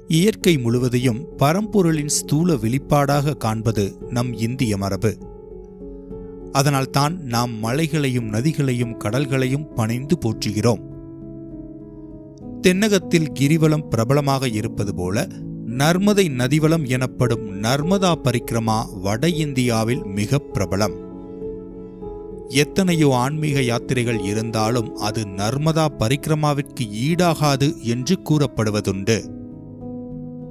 இயற்கை முழுவதையும் பரம்பொருளின் ஸ்தூல வெளிப்பாடாக காண்பது நம் இந்திய மரபு. அதனால்தான் நாம் மலைகளையும் நதிகளையும் கடல்களையும் பணிந்து போற்றுகிறோம். தென்னகத்தில் கிரிவலம் பிரபலமாக இருப்பது போல நர்மதை நதிவலம் எனப்படும் நர்மதா பரிக்கிரமா வட இந்தியாவில் மிக பிரபலம். எத்தனையோ ஆன்மீக யாத்திரைகள் இருந்தாலும் அது நர்மதா பரிக்கிரமாவிற்கு ஈடாகாது என்று கூறப்படுவதுண்டு.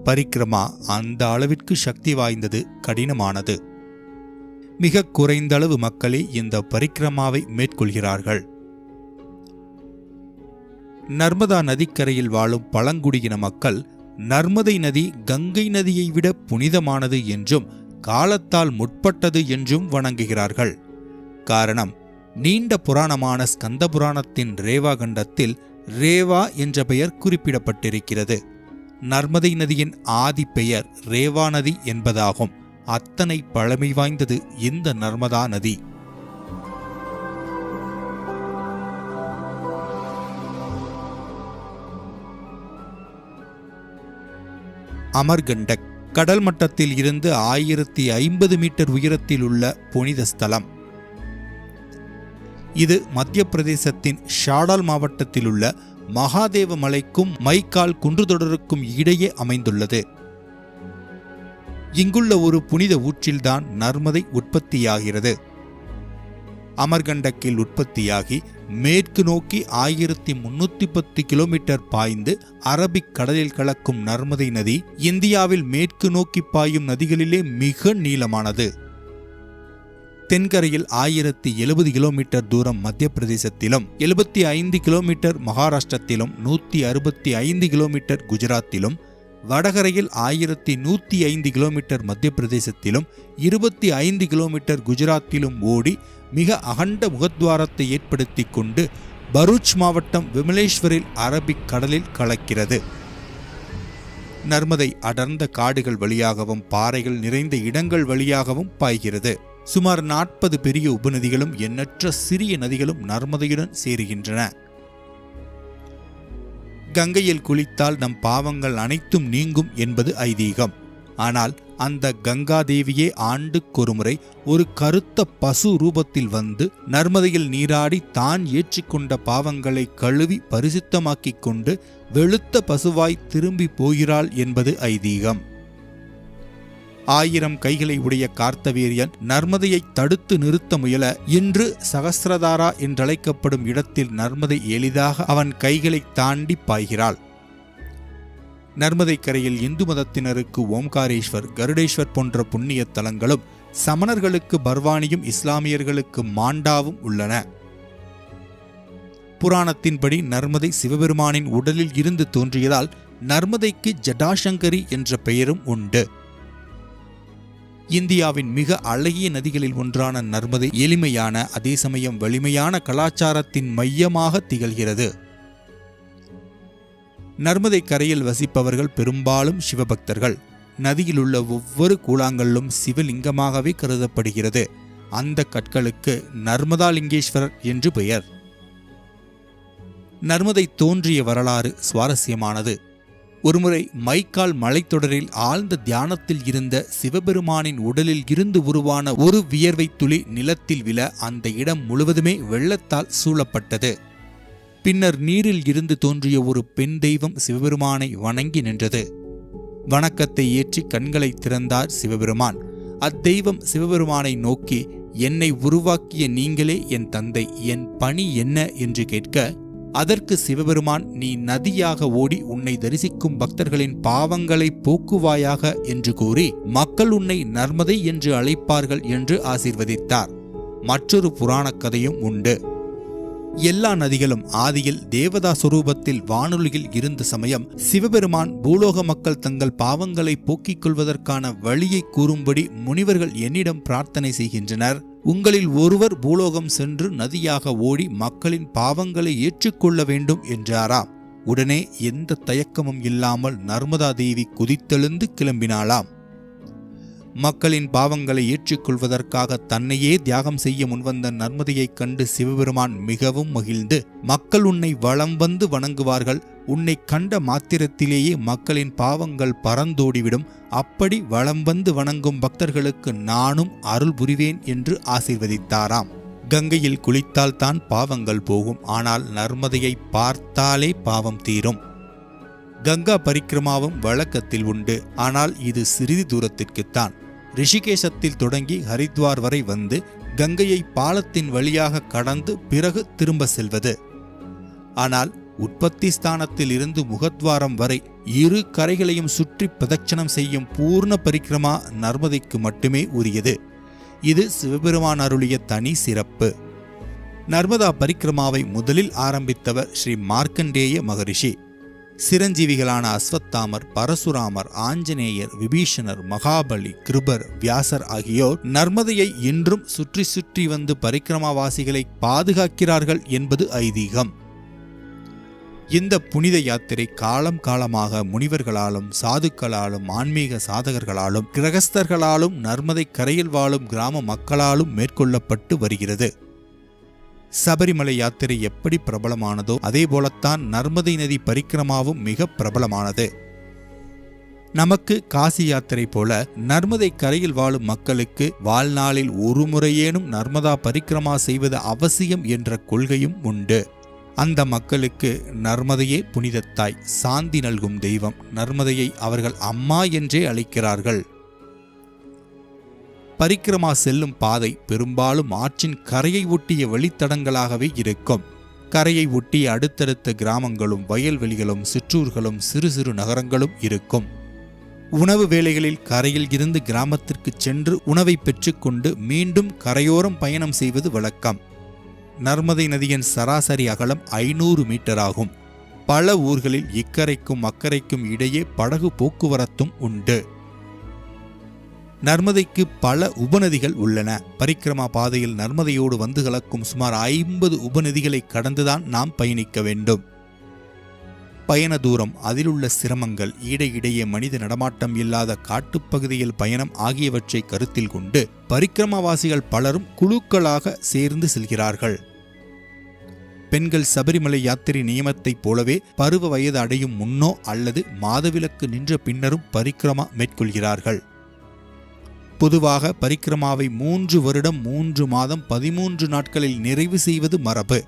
பரிக்கிரமா அந்த அளவிற்கு சக்தி வாய்ந்தது, கடினமானது. மிக குறைந்த அளவு மக்களே இந்த பரிக்கிரமாவை மேற்கொள்கிறார்கள். நர்மதா நதிக்கரையில் வாழும் பழங்குடியின மக்கள் நர்மதை நதி கங்கை நதியை விட புனிதமானது என்றும் காலத்தால் முற்பட்டது என்றும் வணங்குகிறார்கள். காரணம், நீண்ட புராணமான ஸ்கந்த புராணத்தின் ரேவா கண்டத்தில் ரேவா என்ற பெயர் குறிப்பிடப்பட்டிருக்கிறது. நர்மதை நதியின் ஆதி பெயர் ரேவா நதி என்பதாகும். அத்தனை பழமை வாய்ந்தது இந்த நர்மதா நதி. அமர்கண்டக் கடல் மட்டத்தில் இருந்து 1050 மீட்டர் உயரத்தில் உள்ள புனித ஸ்தலம். இது மத்திய பிரதேசத்தின் ஷாடால் மாவட்டத்தில் உள்ள மகாதேவ மலைக்கும் மைக்கால் குன்றுதொடருக்கும் இடையே அமைந்துள்ளது. இங்குள்ள ஒரு புனித ஊற்றில்தான் நர்மதை உற்பத்தியாகிறது. அமர்கண்டக்கில் உற்பத்தியாகி மேற்கு நோக்கி 1310 கிலோமீட்டர் பாய்ந்து அரபிக் கடலில் கலக்கும் நர்மதை நதி இந்தியாவில் மேற்கு நோக்கி பாயும் நதிகளிலே மிக நீளமானது. தென்கரையில் 1070 கிலோமீட்டர் தூரம் மத்திய பிரதேசத்திலும் 75 கிலோமீட்டர் மகாராஷ்டிரத்திலும் 165 கிலோமீட்டர் குஜராத்திலும், வடகரையில் 1105 கிலோமீட்டர் மத்திய பிரதேசத்திலும் 25 கிலோமீட்டர் குஜராத்திலும் ஓடி மிக அகண்ட முகத்வாரத்தை ஏற்படுத்தி கொண்டு பரூச் மாவட்டம் விமலேஸ்வரில் அரபிக் கடலில் கலக்கிறது. நர்மதை அடர்ந்த காடுகள் வழியாகவும் பாறைகள் நிறைந்த இடங்கள் வழியாகவும் பாய்கிறது. சுமார் 40 பெரிய உபநதிகளும் எண்ணற்ற சிறிய நதிகளும் நர்மதையுடன் சேருகின்றன. கங்கையில் குளித்தால் நம் பாவங்கள் அனைத்தும் நீங்கும் என்பது ஐதீகம். ஆனால் அந்த கங்காதேவியே ஆண்டுக்கொருமுறை ஒரு கருத்த பசு ரூபத்தில் வந்து நர்மதையில் நீராடி தான் ஏற்றிக்கொண்ட பாவங்களை கழுவி பரிசுத்தமாக்கிக் கொண்டு வெளுத்த பசுவாய் திரும்பி போகிறாள் என்பது ஐதீகம். 1000 கைகளை உடைய கார்த்தவீரியன் நர்மதையை தடுத்து நிறுத்த முயல இன்று சகஸ்ரதாரா என்றழைக்கப்படும் இடத்தில் நர்மதை எளிதாக அவன் கைகளை தாண்டி பாய்கிறாள். நர்மதை கரையில் இந்து மதத்தினருக்கு ஓம்காரேஸ்வர், கருடேஸ்வர் போன்ற புண்ணிய தலங்களும், சமணர்களுக்கு பர்வானியும், இஸ்லாமியர்களுக்கு மாண்டாவும் உள்ளன. புராணத்தின்படி நர்மதை சிவபெருமானின் உடலில் இருந்து தோன்றியதால் நர்மதைக்கு ஜடாசங்கரி என்ற பெயரும் உண்டு. இந்தியாவின் மிக அழகிய நதிகளில் ஒன்றான நர்மதை எளிமையான, அதே சமயம் வலிமையான கலாச்சாரத்தின் மையமாக திகழ்கிறது. நர்மதை கரையில் வசிப்பவர்கள் பெரும்பாலும் சிவபக்தர்கள். நதியில் உள்ள ஒவ்வொரு கூழாங்கல்லும் சிவலிங்கமாகவே கருதப்படுகிறது. அந்த கற்களுக்கு நர்மதா லிங்கேஸ்வரர் என்று பெயர். நர்மதை தோன்றிய வரலாறு சுவாரஸ்யமானது. ஒருமுறை மைக்கால் மலைத்தொடரில் ஆழ்ந்த தியானத்தில் இருந்த சிவபெருமானின் உடலில் இருந்து உருவான ஒரு வியர்வை துளி நிலத்தில் விழ அந்த இடம் முழுவதுமே வெள்ளத்தால் சூழப்பட்டது. பின்னர் நீரில் இருந்து தோன்றிய ஒரு பெண் தெய்வம் சிவபெருமானை வணங்கி நின்றது. வணக்கத்தை ஏற்றி கண்களை திறந்தார் சிவபெருமான். அத்தெய்வம் சிவபெருமானை நோக்கி, என்னை உருவாக்கிய நீங்களே என் தந்தை, என் பணி என்ன என்று கேட்க, அதற்கு சிவபெருமான், நீ நதியாக ஓடி உன்னை தரிசிக்கும் பக்தர்களின் பாவங்களை போக்குவாயாக என்று கூறி மக்கள் உன்னை நர்மதை என்று அழைப்பார்கள் என்று ஆசீர்வதித்தார். மற்றொரு புராணக் கதையும் உண்டு. எல்லா நதிகளும் ஆதியில் தேவதா சொரூபத்தில் வானொலியில் இருந்த சமயம் சிவபெருமான் பூலோக மக்கள் தங்கள் பாவங்களை போக்கிக் கொள்வதற்கான வழியை கூறும்படி முனிவர்கள் என்னிடம் பிரார்த்தனை செய்கின்றனர். உங்களில் ஒருவர் பூலோகம் சென்று நதியாக ஓடி மக்களின் பாவங்களை ஏற்றுக்கொள்ள வேண்டும் என்றாராம். உடனே எந்த தயக்கமும் இல்லாமல் நர்மதா தேவி குதித்தெழுந்து கிளம்பினாளாம். மக்களின் பாவங்களை ஏற்றுக்கொள்வதற்காக தன்னையே தியாகம் செய்ய முன்வந்த நர்மதையைக் கண்டு சிவபெருமான் மிகவும் மகிழ்ந்து, மக்கள் உன்னை வலம் வந்து வணங்குவார்கள், உன்னை கண்ட மாத்திரத்திலேயே மக்களின் பாவங்கள் பறந்தோடிவிடும், அப்படி வலம் வந்து வணங்கும் பக்தர்களுக்கு நானும் அருள் புரிவேன் என்று ஆசீர்வதித்தாராம். கங்கையில் குளித்தால்தான் பாவங்கள் போகும், ஆனால் நர்மதையை பார்த்தாலே பாவம் தீரும். கங்கா பரிக்கிரமாவும் வழக்கத்தில் உண்டு, ஆனால் இது சிறிது தூரத்திற்குத்தான். ரிஷிகேசத்தில் தொடங்கி ஹரித்வார் வரை வந்து கங்கையை பாலத்தின் வழியாக கடந்து பிறகு திரும்ப செல்வது. ஆனால் உற்பத்தி ஸ்தானத்தில் இருந்து முகத்வாரம் வரை இரு கரைகளையும் சுற்றி பிரதட்சணம் செய்யும் பூர்ண பரிக்கிரமா நர்மதைக்கு மட்டுமே உரியது. இது சிவபெருமான் அருளிய தனி சிறப்பு. நர்மதா பரிக்கிரமாவை முதலில் ஆரம்பித்தவர் ஸ்ரீ மார்க்கண்டேய மகரிஷி. சிரஞ்சீவிகளான அஸ்வத்தாமர், பரசுராமர், ஆஞ்சநேயர், விபீஷணர், மகாபலி, கிருபர், வியாசர் ஆகியோர் நர்மதையை இன்றும் சுற்றி சுற்றி வந்து பரிக்கிரமாவாசிகளை பாதுகாக்கிறார்கள் என்பது ஐதீகம். இந்த புனித யாத்திரை காலம் காலமாக முனிவர்களாலும் சாதுக்களாலும் ஆன்மீக சாதகர்களாலும் கிரகஸ்தர்களாலும் நர்மதை கரையில் வாழும் கிராம மக்களாலும் மேற்கொள்ளப்பட்டு வருகிறது. சபரிமலை யாத்திரை எப்படி பிரபலமானதோ அதே போலத்தான் நர்மதை நதி பரிக்கிரமாவும் மிக பிரபலமானது. நமக்கு காசி யாத்திரை போல நர்மதை கரையில் வாழும் மக்களுக்கு வாழ்நாளில் ஒரு முறையேனும் நர்மதா பரிக்கிரமா செய்வது அவசியம் என்ற கொள்கையும் உண்டு. அந்த மக்களுக்கு நர்மதையே புனிதத்தாய், சாந்தி நல்கும் தெய்வம். நர்மதையை அவர்கள் அம்மா என்றே அழைக்கிறார்கள். பரிக்கிரமா செல்லும் பாதை பெரும்பாலும் ஆற்றின் கரையை ஒட்டிய வழித்தடங்களாகவே இருக்கும். கரையை ஒட்டிய அடுத்தடுத்த கிராமங்களும் வயல்வெளிகளும் சிற்றூர்களும் சிறு சிறு நகரங்களும் இருக்கும். உணவு வேளைகளில் கரையில் இருந்து கிராமத்திற்கு சென்று உணவை பெற்றுக்கொண்டு மீண்டும் கரையோரம் பயணம் செய்வது வழக்கம். நர்மதை நதியின் சராசரி அகலம் 500 மீட்டர் ஆகும். பல ஊர்களில் இக்கரைக்கும் அக்கரைக்கும் இடையே படகு போக்குவரத்தும் உண்டு. நர்மதைக்கு பல உபநதிகள் உள்ளன. பரிக்கிரமா பாதையில் நர்மதையோடு வந்து கலக்கும் சுமார் 50 உபநதிகளை கடந்துதான் நாம் பயணிக்க வேண்டும். பயண தூரம், அதிலுள்ள சிரமங்கள், இடையிடையே மனித நடமாட்டம் இல்லாத காட்டுப்பகுதியில் பயணம் ஆகியவற்றை கருத்தில் கொண்டு பரிக்கிரமாவாசிகள் பலரும் குழுக்களாக சேர்ந்து செல்கிறார்கள். பெண்கள் சபரிமலை யாத்திரை நியமத்தைப் போலவே பருவ வயது அடையும் முன்னோ அல்லது மாதவிலக்கு நின்ற பின்னரும் பரிக்கிரமா மேற்கொள்கிறார்கள். பொதுவாக பரிக்கிரமாவை 3 வருடம் 3 மாதம் 13 நாட்களில் நிறைவு செய்வது மரபு.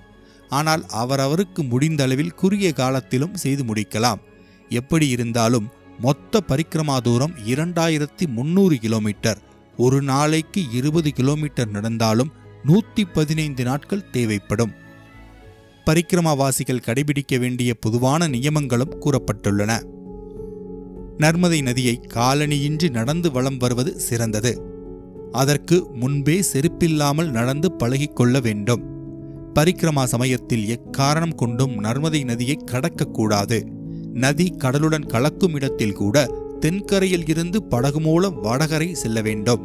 ஆனால் அவரவருக்கு முடிந்த அளவில் குறுகிய காலத்திலும் செய்து முடிக்கலாம். எப்படி இருந்தாலும் மொத்த பரிக்கிரமா தூரம் 2300 கிலோமீட்டர். ஒரு நாளைக்கு 20 கிலோமீட்டர் நடந்தாலும் 115 நாட்கள் தேவைப்படும். பரிக்கிரமாவாசிகள் கடைபிடிக்க வேண்டிய பொதுவான நியமங்களும் கூறப்பட்டுள்ளன. நர்மதை நதியை காலணியின்றி நடந்து வலம் வருவது சிறந்தது. அதற்கு முன்பே செருப்பில்லாமல் நடந்து பழகிக்கொள்ள வேண்டும். பரிக்கிரமா சமயத்தில் எக்காரணம் கொண்டும் நர்மதை நதியை கடக்கக்கூடாது. நதி கடலுடன் கலக்கும் இடத்தில் கூட தென்கரையில் இருந்து படகு மூலம் வடகரை செல்ல வேண்டும்.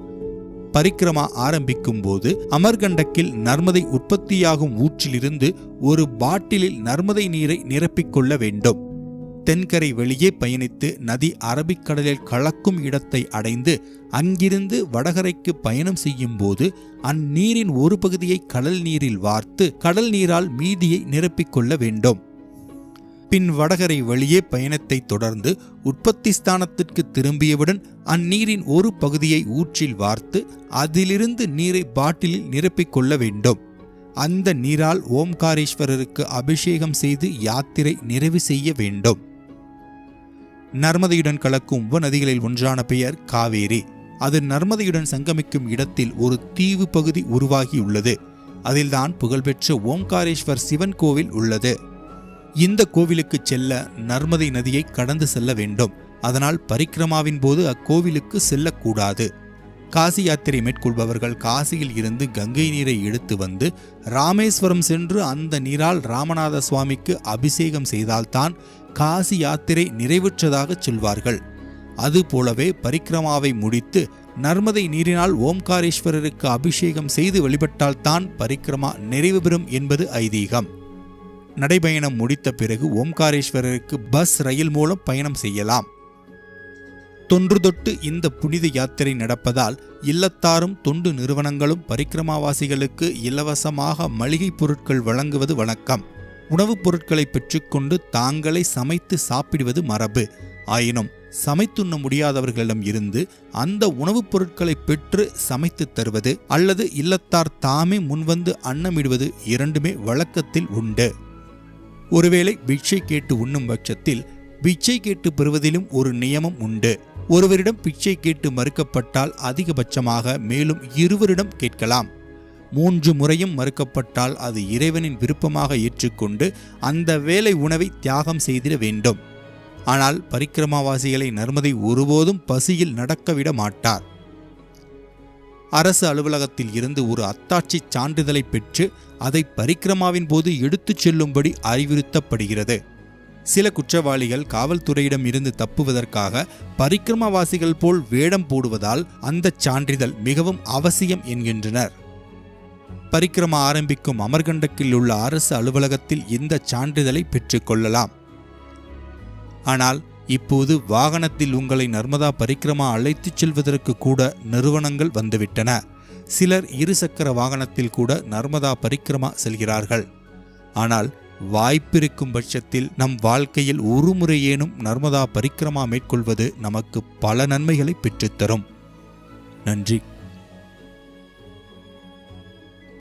பரிக்கிரமா ஆரம்பிக்கும் போது அமர்கண்டக்கில் நர்மதை உற்பத்தியாகும் ஊற்றிலிருந்து ஒரு பாட்டிலில் நர்மதை நீரை நிரப்பிக்கொள்ள வேண்டும். தென்கரை வெளியே பயணித்து நதி அரபிக்கடலில் கலக்கும் இடத்தை அடைந்து அங்கிருந்து வடகரைக்கு பயணம் செய்யும் போது அந்நீரின் ஒரு பகுதியை கடல் நீரில் வார்த்து கடல் நீரால் மீதியை நிரப்பிக்கொள்ள வேண்டும். பின் வடகரை வெளியே பயணத்தை தொடர்ந்து உற்பத்தி ஸ்தானத்திற்கு திரும்பியவுடன் அந்நீரின் ஒரு பகுதியை ஊற்றில் வார்த்து அதிலிருந்து நீரை பாட்டிலில் நிரப்பிக்கொள்ள வேண்டும். அந்த நீரால் ஓம்காரேஸ்வரருக்கு அபிஷேகம் செய்து யாத்திரை நிறைவு செய்ய வேண்டும். நர்மதையுடன் கலக்கும் உபநதிகளில் ஒன்றான பெயர் காவேரி. அது நர்மதையுடன் சங்கமிக்கும் இடத்தில் ஒரு தீவு பகுதி உருவாகியுள்ளது. அதில்தான் புகழ்பெற்ற ஓம்காரேஸ்வர் சிவன் கோவில் உள்ளது. இந்த கோவிலுக்கு செல்ல நர்மதை நதியை கடந்து செல்ல வேண்டும். அதனால் பரிக்கிரமாவின் போது அக்கோவிலுக்கு செல்லக்கூடாது. காசி யாத்திரை மேற்கொள்பவர்கள் காசியில் இருந்து கங்கை நீரை எடுத்து வந்து ராமேஸ்வரம் சென்று அந்த நீரால் ராமநாத சுவாமிக்கு அபிஷேகம் செய்தால்தான் காசி யாத்திரை நிறைவுற்றதாக சொல்வார்கள். அதுபோலவே பரிக்கிரமாவை முடித்து நர்மதை நீரினால் ஓம்காரேஸ்வரருக்கு அபிஷேகம் செய்து வழிபட்டால்தான் பரிக்கிரமா நிறைவு பெறும் என்பது ஐதீகம். நடைபயணம் முடித்த பிறகு ஓம்காரேஸ்வரருக்கு பஸ், ரயில் மூலம் பயணம் செய்யலாம். தொன்று தொட்டு இந்த புனித யாத்திரை நடப்பதால் இல்லத்தாரும் தொண்டு நிறுவனங்களும் பரிக்கிரமாவாசிகளுக்கு இலவசமாக மளிகை பொருட்கள் வழங்குவது வழக்கம். உணவுப் பொருட்களை பெற்றுக்கொண்டு தாங்களே சமைத்து சாப்பிடுவது மரபு. ஆயினும் சமைத்துண்ண முடியாதவர்களிடம் இருந்து அந்த உணவுப் பொருட்களை பெற்று சமைத்து தருவது அல்லது இல்லத்தார் தாமே முன்வந்து அன்னமிடுவது இரண்டுமே வழக்கத்தில் உண்டு. ஒருவேளை பிட்சை கேட்டு உண்ணும் பட்சத்தில் பிச்சை கேட்டு பெறுவதிலும் ஒரு நியமம் உண்டு. ஒருவரிடம் பிச்சை கேட்டு மறுக்கப்பட்டால் அதிகபட்சமாக மேலும் 2 கேட்கலாம். 3 முறையும் மறுக்கப்பட்டால் அது இறைவனின் விருப்பமாக ஏற்றுக்கொண்டு அந்த வேளை உணவை தியாகம் செய்திட வேண்டும். ஆனால் பரிக்கிரமாவாசிகளை நர்மதை ஒருபோதும் பசியில் நடக்கவிட மாட்டார். அரசு அலுவலகத்தில் இருந்து ஒரு அத்தாட்சி சான்றிதழை பெற்று அதை பரிக்கிரமாவின் போது எடுத்துச் செல்லும்படி அறிவுறுத்தப்படுகிறது. சில குற்றவாளிகள் காவல்துறையிடம் இருந்து தப்புவதற்காக பரிக்கிரமாவாசிகள் போல் வேடம் போடுவதால் அந்த சான்றிதழ் மிகவும் அவசியம் என்கின்றனர். பரிக்கிரமா ஆரம்பிக்கும் அமர்கண்டக்கில் உள்ள அரசு அலுவலகத்தில் இந்த சான்றிதழை பெற்றுக்கொள்ளலாம். ஆனால் இப்போது வாகனத்தில் உங்களை நர்மதா பரிக்கிரமா அழைத்துச் செல்வதற்கு கூட நிறுவனங்கள் வந்துவிட்டன. சிலர் 2 சக்கர வாகனத்தில் கூட நர்மதா பரிக்கிரமா செல்கிறார்கள். ஆனால் வாய்ப்பிருக்கும் பட்சத்தில் நம் வாழ்க்கையில் ஒரு முறையேனும் நர்மதா பரிக்கிரமா மேற்கொள்வது நமக்கு பல நன்மைகளை பெற்றுத்தரும். நன்றி.